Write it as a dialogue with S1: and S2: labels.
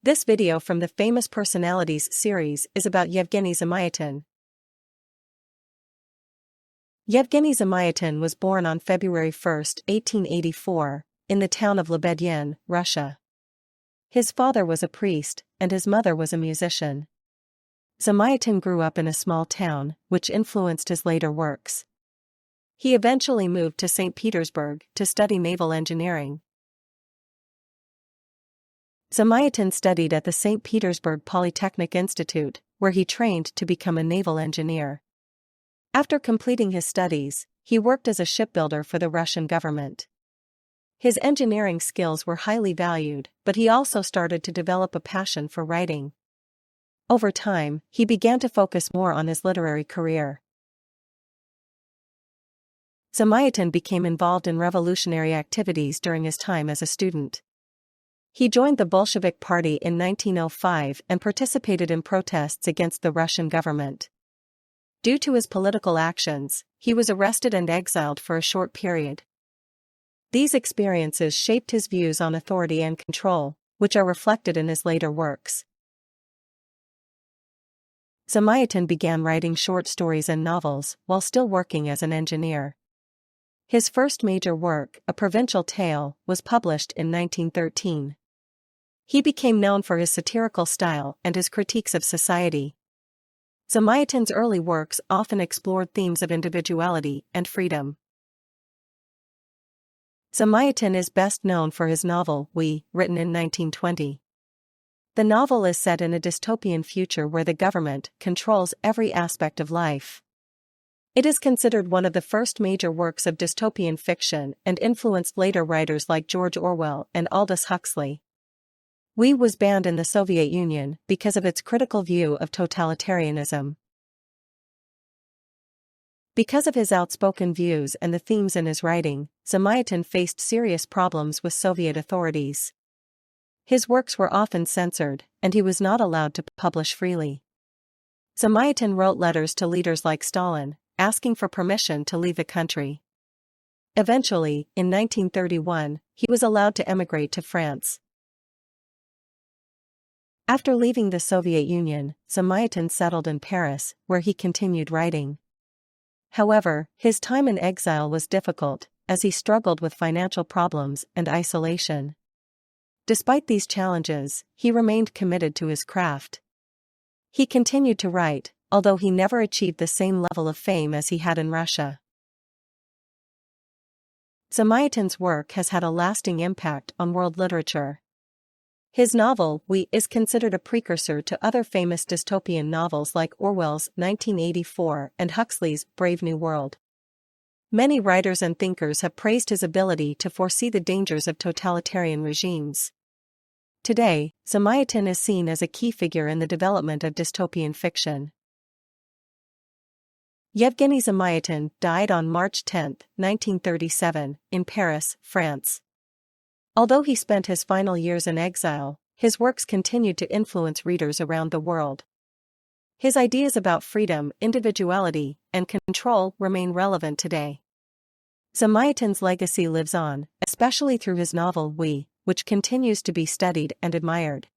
S1: This video from the Famous Personalities series is about Yevgeny Zamyatin. Yevgeny Zamyatin was born on February 1, 1884, in the town of Lebedyin, Russia. His father was a priest, and his mother was a musician. Zamyatin grew up in a small town, which influenced his later works. He eventually moved to St. Petersburg to study naval engineering. Zamyatin studied at the St. Petersburg Polytechnic Institute, where he trained to become a naval engineer. After completing his studies, he worked as a shipbuilder for the Russian government. His engineering skills were highly valued, but he also started to develop a passion for writing. Over time, he began to focus more on his literary career. Zamyatin became involved in revolutionary activities during his time as a student. He joined the Bolshevik Party in 1905 and participated in protests against the Russian government. Due to his political actions, he was arrested and exiled for a short period. These experiences shaped his views on authority and control, which are reflected in his later works. Zamyatin began writing short stories and novels while still working as an engineer. His first major work, A Provincial Tale, was published in 1913. He became known for his satirical style and his critiques of society. Zamyatin's early works often explored themes of individuality and freedom. Zamyatin is best known for his novel, We, written in 1920. The novel is set in a dystopian future where the government controls every aspect of life. It is considered one of the first major works of dystopian fiction and influenced later writers like George Orwell and Aldous Huxley. We was banned in the Soviet Union because of its critical view of totalitarianism. Because of his outspoken views and the themes in his writing, Zamyatin faced serious problems with Soviet authorities. His works were often censored, and he was not allowed to publish freely. Zamyatin wrote letters to leaders like Stalin, asking for permission to leave the country. Eventually, in 1931, he was allowed to emigrate to France. After leaving the Soviet Union, Zamyatin settled in Paris, where he continued writing. However, his time in exile was difficult, as he struggled with financial problems and isolation. Despite these challenges, he remained committed to his craft. He continued to write, although he never achieved the same level of fame as he had in Russia. Zamyatin's work has had a lasting impact on world literature. His novel, We, is considered a precursor to other famous dystopian novels like Orwell's 1984 and Huxley's Brave New World. Many writers and thinkers have praised his ability to foresee the dangers of totalitarian regimes. Today, Zamyatin is seen as a key figure in the development of dystopian fiction. Yevgeny Zamyatin died on March 10, 1937, in Paris, France. Although he spent his final years in exile, his works continued to influence readers around the world. His ideas about freedom, individuality, and control remain relevant today. Zamyatin's legacy lives on, especially through his novel We, which continues to be studied and admired.